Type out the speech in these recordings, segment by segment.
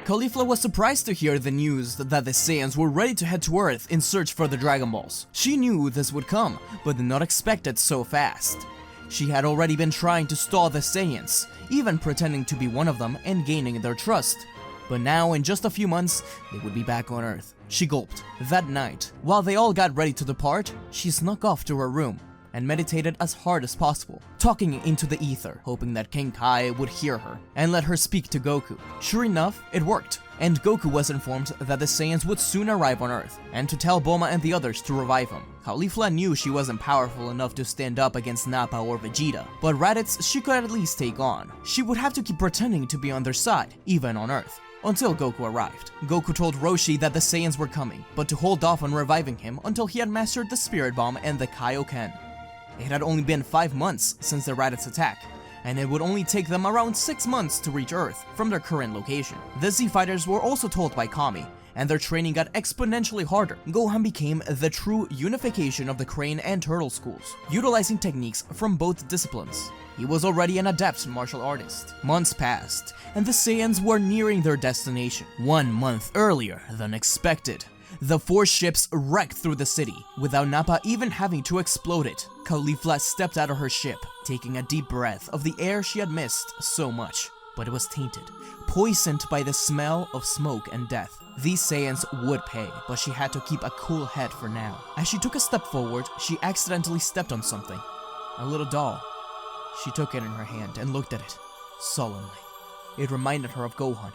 Caulifla was surprised to hear the news that the Saiyans were ready to head to Earth in search for the Dragon Balls. She knew this would come, but did not expect it so fast. She had already been trying to stall the Saiyans, even pretending to be one of them and gaining their trust. But now, in just a few months, they would be back on Earth. She gulped. That night, while they all got ready to depart, she snuck off to her room and meditated as hard as possible, talking into the ether, hoping that King Kai would hear her and let her speak to Goku. Sure enough, it worked, and Goku was informed that the Saiyans would soon arrive on Earth, and to tell Bulma and the others to revive him. Caulifla knew she wasn't powerful enough to stand up against Nappa or Vegeta, but Raditz she could at least take on. She would have to keep pretending to be on their side, even on Earth, until Goku arrived. Goku told Roshi that the Saiyans were coming, but to hold off on reviving him until he had mastered the Spirit Bomb and the Kaioken. It had only been 5 months since the Raditz attack, and it would only take them around 6 months to reach Earth from their current location. The Z-Fighters were also told by Kami, and their training got exponentially harder. Gohan became the true unification of the Crane and Turtle schools, utilizing techniques from both disciplines. He was already an adept martial artist. Months passed, and the Saiyans were nearing their destination. 1 month earlier than expected. The 4 ships wrecked through the city, without Nappa even having to explode it. Caulifla stepped out of her ship, taking a deep breath of the air she had missed so much. But it was tainted, poisoned by the smell of smoke and death. These Saiyans would pay, but she had to keep a cool head for now. As she took a step forward, she accidentally stepped on something. A little doll. She took it in her hand and looked at it, sullenly. It reminded her of Gohan.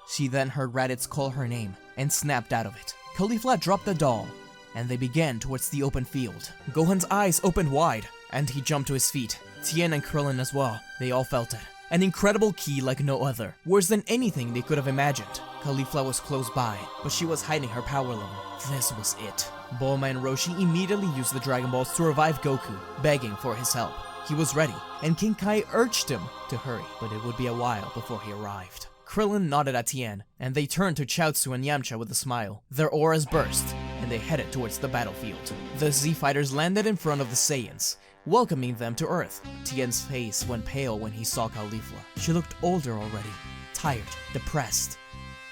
She then heard Raditz call her name, and snapped out of it. Caulifla dropped the doll, and they began towards the open field. Gohan's eyes opened wide, and he jumped to his feet. Tien and Krillin as well, they all felt it. An incredible ki like no other, worse than anything they could have imagined. Caulifla was close by, but she was hiding her power level. This was it. Bulma and Roshi immediately used the Dragon Balls to revive Goku, begging for his help. He was ready, and King Kai urged him to hurry, but it would be a while before he arrived. Krillin nodded at Tien, and they turned to Chaozu and Yamcha with a smile. Their auras burst, and they headed towards the battlefield. The Z-Fighters landed in front of the Saiyans, welcoming them to Earth. Tien's face went pale when he saw Caulifla. She looked older already, tired, depressed,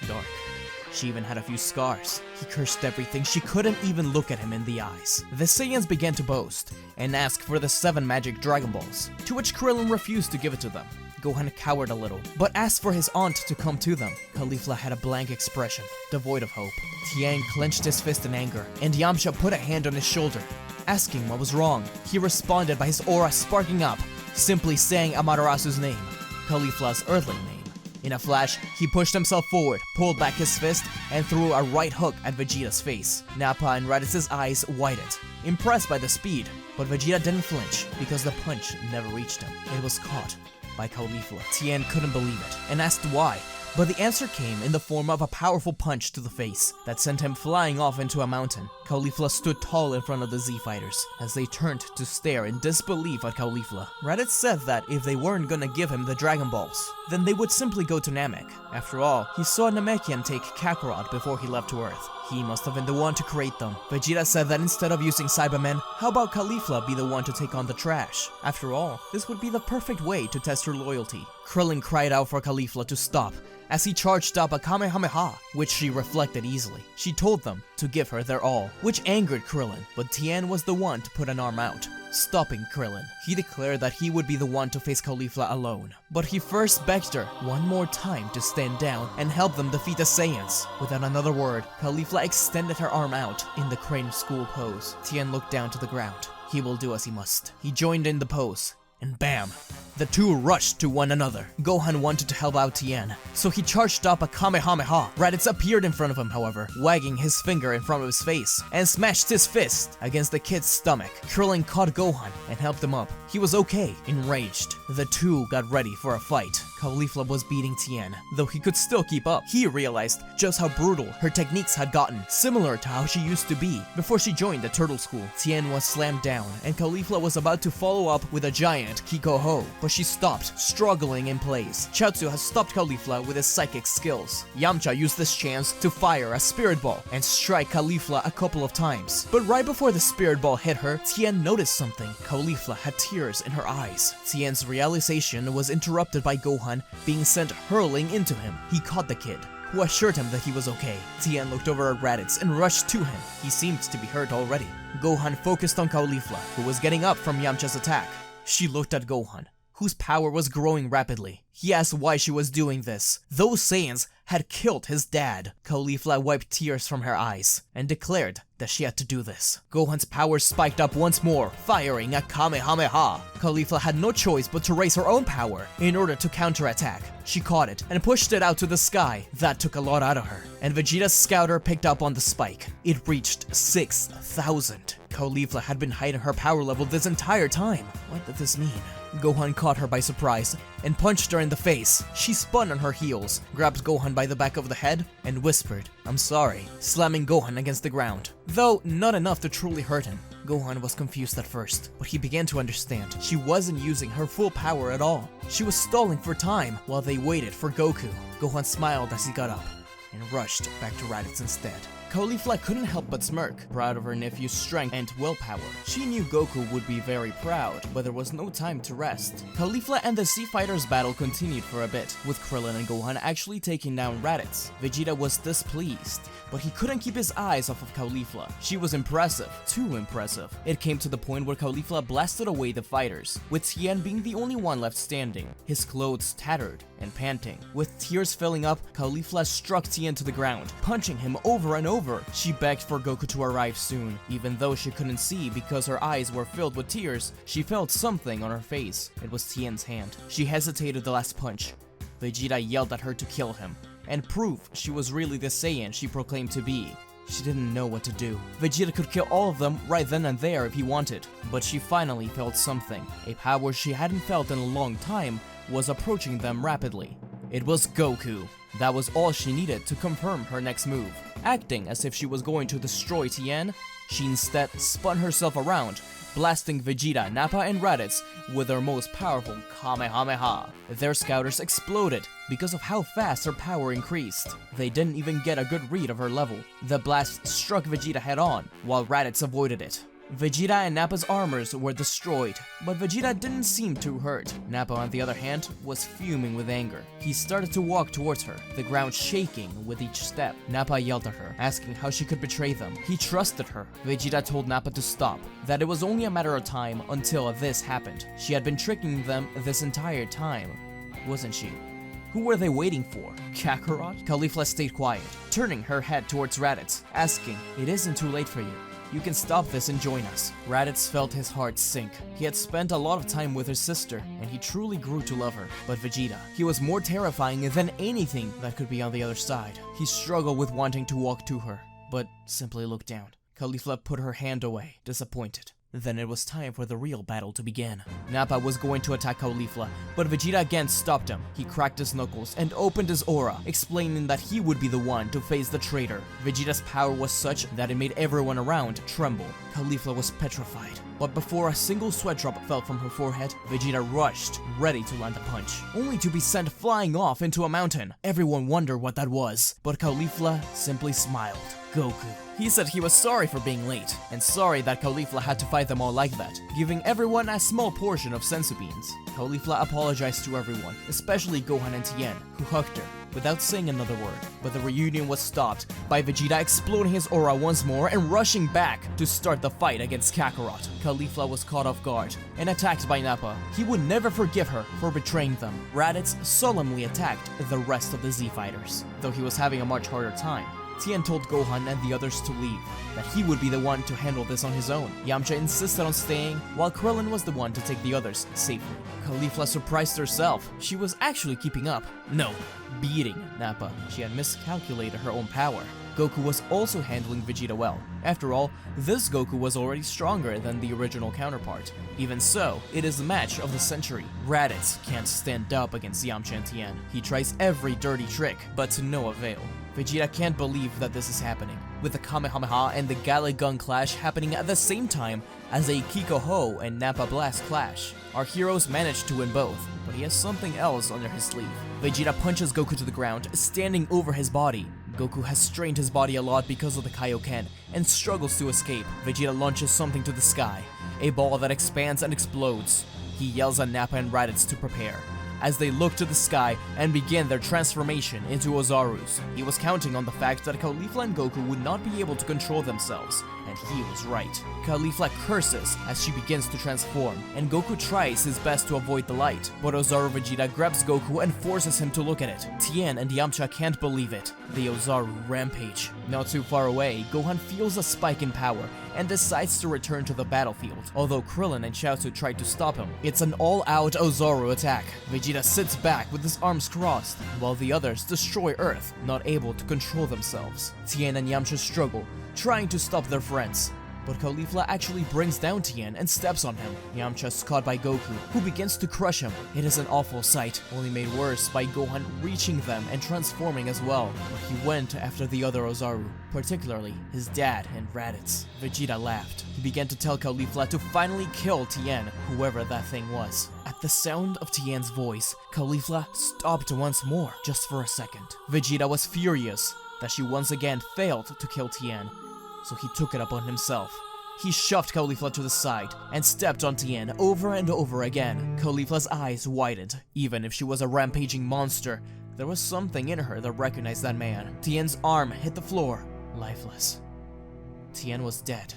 dark. She even had a few scars. He cursed everything. She couldn't even look at him in the eyes. The Saiyans began to boast and ask for the 7 magic Dragon Balls, to which Krillin refused to give it to them. Gohan cowered a little, but asked for his aunt to come to them. Caulifla had a blank expression, devoid of hope. Tien clenched his fist in anger, and Yamcha put a hand on his shoulder, asking what was wrong. He responded by his aura sparking up, simply saying Amaterasu's name, Caulifla's earthling name. In a flash, he pushed himself forward, pulled back his fist, and threw a right hook at Vegeta's face. Nappa and Raditz's eyes widened, impressed by the speed, but Vegeta didn't flinch because the punch never reached him. It was caught by Caulifla. Tien couldn't believe it and asked why, but the answer came in the form of a powerful punch to the face that sent him flying off into a mountain. Caulifla stood tall in front of the Z-Fighters as they turned to stare in disbelief at Caulifla. Raditz said that if they weren't gonna give him the Dragon Balls, then they would simply go to Namek. After all, he saw Namekian take Kakarot before he left to Earth. He must have been the one to create them. Vegeta said that instead of using Cybermen, how about Caulifla be the one to take on the trash? After all, this would be the perfect way to test her loyalty. Krillin cried out for Caulifla to stop as he charged up a Kamehameha, which she reflected easily. She told them to give her their all, which angered Krillin, but Tien was the one to put an arm out, stopping Krillin. He declared that he would be the one to face Caulifla alone, but he first begged her one more time to stand down and help them defeat the Saiyans. Without another word, Caulifla extended her arm out in the Crane School pose. Tien looked down to the ground. He will do as he must. He joined in the pose, and bam! The two rushed to one another. Gohan wanted to help out Tien, so he charged up a Kamehameha. Raditz appeared in front of him, however, wagging his finger in front of his face, and smashed his fist against the kid's stomach. Krillin caught Gohan and helped him up. He was okay, enraged. The two got ready for a fight. Caulifla was beating Tien, though he could still keep up. He realized just how brutal her techniques had gotten, similar to how she used to be before she joined the Turtle School. Tien was slammed down, and Caulifla was about to follow up with a giant Kiko-Ho, but she stopped, struggling in place. Chaozu has stopped Caulifla with his psychic skills. Yamcha used this chance to fire a Spirit Ball and strike Caulifla a couple of times. But right before the Spirit Ball hit her, Tien noticed something. Caulifla had tears in her eyes. Tien's realization was interrupted by Gohan Gohan being sent hurling into him. He caught the kid, who assured him that he was okay. Tien looked over at Raditz and rushed to him. He seemed to be hurt already. Gohan focused on Caulifla, who was getting up from Yamcha's attack. She looked at Gohan, whose power was growing rapidly. He asked why she was doing this. Those Saiyans had killed his dad. Caulifla wiped tears from her eyes and declared that she had to do this. Gohan's power spiked up once more, firing a Kamehameha. Caulifla had no choice but to raise her own power in order to counterattack. She caught it and pushed it out to the sky. That took a lot out of her. And Vegeta's scouter picked up on the spike. It reached 6,000. Caulifla had been hiding her power level this entire time. What did this mean? Gohan caught her by surprise and punched her in the face. She spun on her heels, grabbed Gohan by the back of the head, and whispered, "I'm sorry," slamming Gohan against the ground. Though not enough to truly hurt him. Gohan was confused at first, but he began to understand. She wasn't using her full power at all. She was stalling for time while they waited for Goku. Gohan smiled as he got up and rushed back to Raditz instead. Caulifla couldn't help but smirk, proud of her nephew's strength and willpower. She knew Goku would be very proud, but there was no time to rest. Caulifla and the Sea Fighters battle continued for a bit, with Krillin and Gohan actually taking down Raditz. Vegeta was displeased, but he couldn't keep his eyes off of Caulifla. She was impressive, too impressive. It came to the point where Caulifla blasted away the fighters, with Tien being the only one left standing, his clothes tattered and panting. With tears filling up, Caulifla struck Tien to the ground, punching him over and over. She begged for Goku to arrive soon. Even though she couldn't see because her eyes were filled with tears, she felt something on her face. It was Tien's hand. She hesitated the last punch. Vegeta yelled at her to kill him and prove she was really the Saiyan she proclaimed to be. She didn't know what to do. Vegeta could kill all of them right then and there if he wanted, but she finally felt something. A power she hadn't felt in a long time was approaching them rapidly. It was Goku. That was all she needed to confirm her next move. Acting as if she was going to destroy Tien, she instead spun herself around, blasting Vegeta, Nappa, and Raditz with her most powerful Kamehameha. Their scouters exploded because of how fast her power increased. They didn't even get a good read of her level. The blast struck Vegeta head-on, while Raditz avoided it. Vegeta and Nappa's armors were destroyed, but Vegeta didn't seem too hurt. Nappa, on the other hand, was fuming with anger. He started to walk towards her, the ground shaking with each step. Nappa yelled at her, asking how she could betray them. He trusted her. Vegeta told Nappa to stop, that it was only a matter of time until this happened. She had been tricking them this entire time, wasn't she? Who were they waiting for? Kakarot? Caulifla stayed quiet, turning her head towards Raditz, asking, "It isn't too late for you. You can stop this and join us." Raditz felt his heart sink. He had spent a lot of time with his sister, and he truly grew to love her. But Vegeta, he was more terrifying than anything that could be on the other side. He struggled with wanting to walk to her, but simply looked down. Caulifla put her hand away, disappointed. Then it was time for the real battle to begin. Nappa was going to attack Caulifla, but Vegeta again stopped him. He cracked his knuckles and opened his aura, explaining that he would be the one to face the traitor. Vegeta's power was such that it made everyone around tremble. Caulifla was petrified, but before a single sweat drop fell from her forehead, Vegeta rushed, ready to land a punch, only to be sent flying off into a mountain. Everyone wondered what that was, but Caulifla simply smiled. Goku. He said he was sorry for being late, and sorry that Caulifla had to fight them all like that, giving everyone a small portion of senzu beans. Caulifla apologized to everyone, especially Gohan and Tien, who hugged her, without saying another word. But the reunion was stopped by Vegeta exploding his aura once more and rushing back to start the fight against Kakarot. Caulifla was caught off guard and attacked by Nappa. He would never forgive her for betraying them. Raditz solemnly attacked the rest of the Z Fighters, though he was having a much harder time. Tien told Gohan and the others to leave, that he would be the one to handle this on his own. Yamcha insisted on staying, while Krillin was the one to take the others safely. Caulifla surprised herself. She was actually keeping up. No, beating Nappa. She had miscalculated her own power. Goku was also handling Vegeta well. After all, this Goku was already stronger than the original counterpart. Even so, it is the match of the century. Raditz can't stand up against Yamcha and Tien. He tries every dirty trick, but to no avail. Vegeta can't believe that this is happening, with the Kamehameha and the Galick Gun clash happening at the same time as a Kiko Ho and Nappa Blast clash. Our heroes managed to win both, but he has something else under his sleeve. Vegeta punches Goku to the ground, standing over his body. Goku has strained his body a lot because of the Kaioken, and struggles to escape. Vegeta launches something to the sky, a ball that expands and explodes. He yells at Nappa and Raditz to prepare, as they looked to the sky and began their transformation into Ozarus. He was counting on the fact that Caulifla and Goku would not be able to control themselves, and he was right. Caulifla curses as she begins to transform, and Goku tries his best to avoid the light, but Ozaru Vegeta grabs Goku and forces him to look at it. Tien and Yamcha can't believe it. The Ozaru rampage. Not too far away, Gohan feels a spike in power and decides to return to the battlefield, although Krillin and Chaozu tried to stop him. It's an all-out Ozaru attack. Vegeta sits back with his arms crossed, while the others destroy Earth, not able to control themselves. Tien and Yamcha struggle, trying to stop their friends, but Caulifla actually brings down Tien and steps on him. Yamcha is caught by Goku, who begins to crush him. It is an awful sight, only made worse by Gohan reaching them and transforming as well. But he went after the other Ozaru, particularly his dad and Raditz. Vegeta laughed. He began to tell Caulifla to finally kill Tien, whoever that thing was. At the sound of Tien's voice, Caulifla stopped once more, just for a second. Vegeta was furious that she once again failed to kill Tien, so he took it upon himself. He shoved Caulifla to the side and stepped on Tien over and over again. Caulifla's eyes widened. Even if she was a rampaging monster, there was something in her that recognized that man. Tien's arm hit the floor, lifeless. Tien was dead,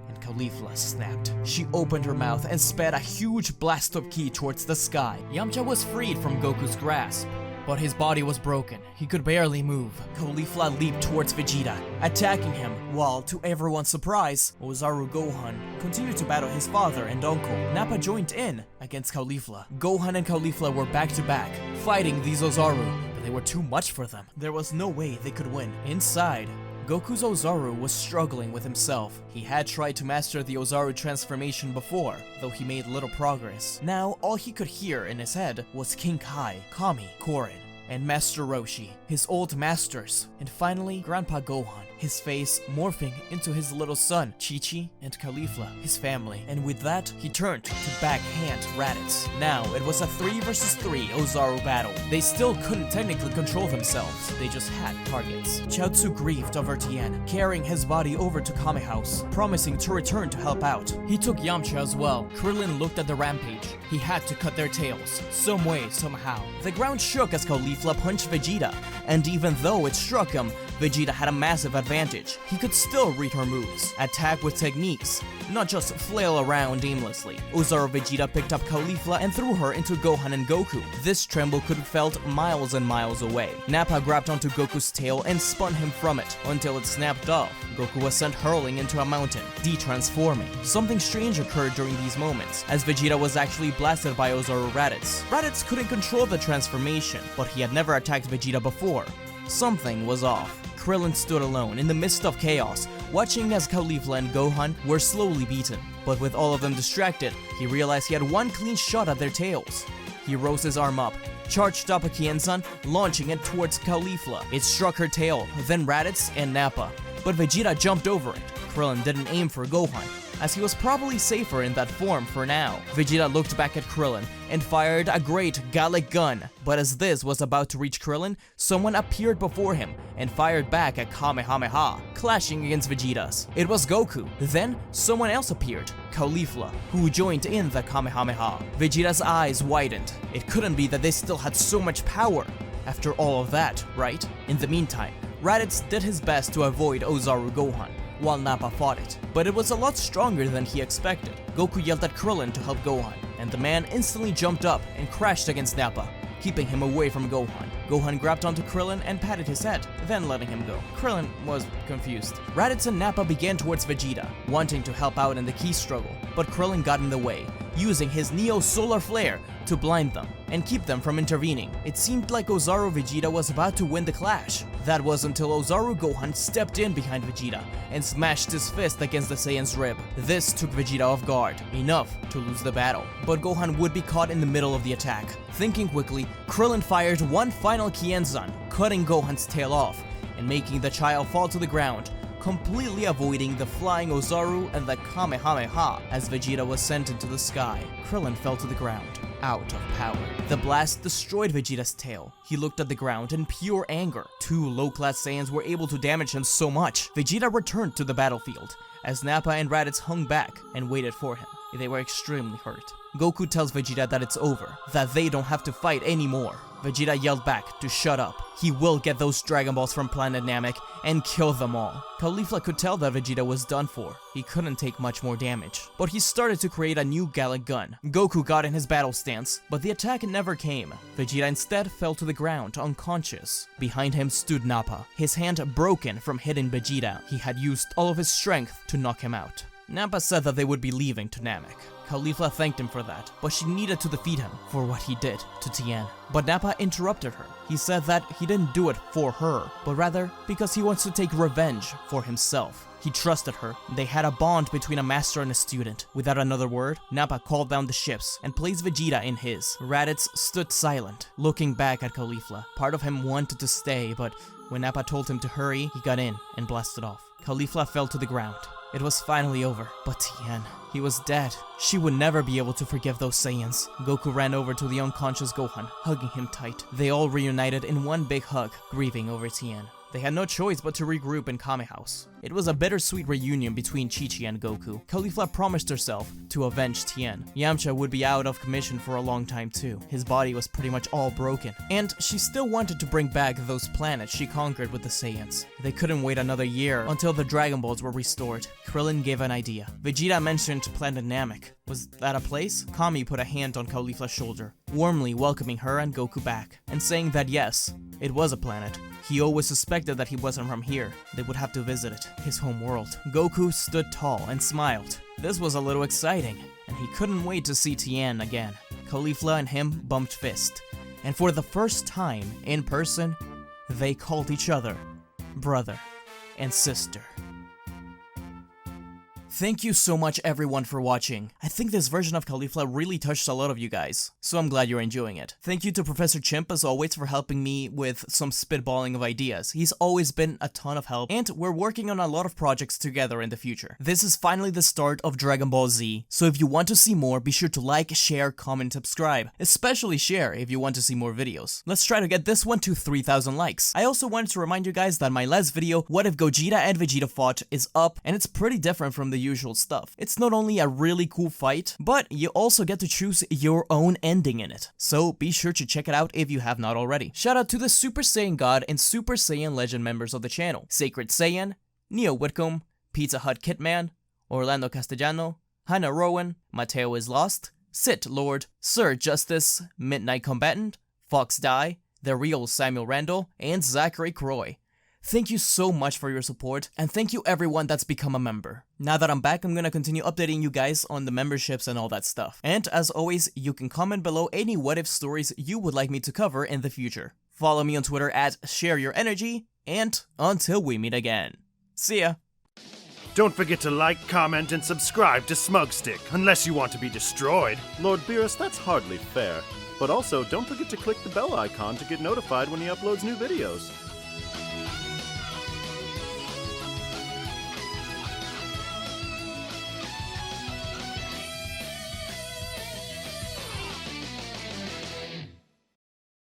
and Caulifla snapped. She opened her mouth and sped a huge blast of ki towards the sky. Yamcha was freed from Goku's grasp, but his body was broken. He could barely move. Caulifla leaped towards Vegeta, attacking him, while, to everyone's surprise, Ozaru Gohan continued to battle his father and uncle. Nappa joined in against Caulifla. Gohan and Caulifla were back to back, fighting these Ozaru, but they were too much for them. There was no way they could win. Inside, Goku's Ozaru was struggling with himself. He had tried to master the Ozaru transformation before, though he made little progress. Now, all he could hear in his head was King Kai, Kami, Korin, and Master Roshi, his old masters, and finally Grandpa Gohan, his face morphing into his little son, Chi-Chi, and Caulifla, his family. And with that, he turned to backhand Raditz. Now, it was a 3 versus 3 Ozaru battle. They still couldn't technically control themselves, they just had targets. Chaozu grieved over Tien, carrying his body over to Kame House, promising to return to help out. He took Yamcha as well. Krillin looked at the rampage. He had to cut their tails, some way, somehow. The ground shook as Caulifla punched Vegeta, and even though it struck him, Vegeta had a massive advantage. He could still read her moves, attack with techniques, not just flail around aimlessly. Ozaru Vegeta picked up Caulifla and threw her into Gohan and Goku. This tremble could be felt miles and miles away. Nappa grabbed onto Goku's tail and spun him from it until it snapped off. Goku was sent hurling into a mountain, de-transforming. Something strange occurred during these moments, as Vegeta was actually blasted by Ozaru Raditz. Raditz couldn't control the transformation, but he had never attacked Vegeta before. Something was off. Krillin stood alone in the midst of chaos, watching as Caulifla and Gohan were slowly beaten. But with all of them distracted, he realized he had one clean shot at their tails. He rose his arm up, charged up a Kienzan, launching it towards Caulifla. It struck her tail, then Raditz and Nappa, but Vegeta jumped over it. Krillin didn't aim for Gohan, as he was probably safer in that form for now. Vegeta looked back at Krillin and fired a great Gallic gun, but as this was about to reach Krillin, someone appeared before him and fired back a Kamehameha, clashing against Vegeta's. It was Goku. Then, someone else appeared, Caulifla, who joined in the Kamehameha. Vegeta's eyes widened. It couldn't be that they still had so much power after all of that, right? In the meantime, Raditz did his best to avoid Ozaru Gohan, while Nappa fought it, but it was a lot stronger than he expected. Goku yelled at Krillin to help Gohan, and the man instantly jumped up and crashed against Nappa, keeping him away from Gohan. Gohan grabbed onto Krillin and patted his head, then letting him go. Krillin was confused. Raditz and Nappa began towards Vegeta, wanting to help out in the ki struggle, but Krillin got in the way, using his Neo Solar Flare to blind them and keep them from intervening. It seemed like Ozaru Vegeta was about to win the clash. That was until Ozaru Gohan stepped in behind Vegeta and smashed his fist against the Saiyan's rib. This took Vegeta off guard, enough to lose the battle. But Gohan would be caught in the middle of the attack. Thinking quickly, Krillin fired one final Kienzan, cutting Gohan's tail off and making the child fall to the ground, completely avoiding the flying Ozaru and the Kamehameha. As Vegeta was sent into the sky, Krillin fell to the ground, out of power. The blast destroyed Vegeta's tail. He looked at the ground in pure anger. Two low-class Saiyans were able to damage him so much. Vegeta returned to the battlefield, as Nappa and Raditz hung back and waited for him. They were extremely hurt. Goku tells Vegeta that it's over, that they don't have to fight anymore. Vegeta yelled back to shut up. He will get those Dragon Balls from planet Namek and kill them all. Caulifla could tell that Vegeta was done for. He couldn't take much more damage. But he started to create a new Gallic gun. Goku got in his battle stance, but the attack never came. Vegeta instead fell to the ground, unconscious. Behind him stood Nappa, his hand broken from hitting Vegeta. He had used all of his strength to knock him out. Nappa said that they would be leaving to Namek. Caulifla thanked him for that, but she needed to defeat him for what he did to Tien. But Nappa interrupted her. He said that he didn't do it for her, but rather because he wants to take revenge for himself. He trusted her. They had a bond between a master and a student. Without another word, Nappa called down the ships and placed Vegeta in his. Raditz stood silent, looking back at Caulifla. Part of him wanted to stay, but when Nappa told him to hurry, he got in and blasted off. Caulifla fell to the ground. It was finally over, but Tien, he was dead. She would never be able to forgive those Saiyans. Goku ran over to the unconscious Gohan, hugging him tight. They all reunited in one big hug, grieving over Tien. They had no choice but to regroup in Kame House. It was a bittersweet reunion between Chi-Chi and Goku. Caulifla promised herself to avenge Tien. Yamcha would be out of commission for a long time too. His body was pretty much all broken. And she still wanted to bring back those planets she conquered with the Saiyans. They couldn't wait another year until the Dragon Balls were restored. Krillin gave an idea. Vegeta mentioned planet Namek. Was that a place? Kami put a hand on Caulifla's shoulder, warmly welcoming her and Goku back, and saying that yes, it was a planet. He always suspected that he wasn't from here. They would have to visit it, his home world. Goku stood tall and smiled. This was a little exciting, and he couldn't wait to see Tien again. Caulifla and him bumped fists, and for the first time in person, they called each other brother and sister. Thank you so much everyone for watching. I think this version of Caulifla really touched a lot of you guys, so I'm glad you're enjoying it. Thank you to Professor Chimp as always for helping me with some spitballing of ideas. He's always been a ton of help, and we're working on a lot of projects together in the future. This is finally the start of Dragon Ball Z, so if you want to see more, be sure to like, share, comment, subscribe. Especially share if you want to see more videos. Let's try to get this one to 3,000 likes. I also wanted to remind you guys that my last video, What If Gogeta and Vegeta Fought, is up, and it's pretty different from the usual stuff. It's not only a really cool fight, but you also get to choose your own ending in it. So be sure to check it out if you have not already. Shout out to the Super Saiyan God and Super Saiyan Legend members of the channel. Sacred Saiyan, Neo Whitcomb, Pizza Hut Kitman, Orlando Castellano, Hannah Rowan, Mateo is Lost, Sit Lord, Sir Justice, Midnight Combatant, Fox Die, The Real Samuel Randall, and Zachary Croy. Thank you so much for your support, and thank you everyone that's become a member. Now that I'm back, I'm gonna continue updating you guys on the memberships and all that stuff. And as always, you can comment below any what-if stories you would like me to cover in the future. Follow me on Twitter at ShareYourEnergy, and until we meet again. See ya! Don't forget to like, comment, and subscribe to SmugStick, unless you want to be destroyed. Lord Beerus, that's hardly fair. But also, don't forget to click the bell icon to get notified when he uploads new videos.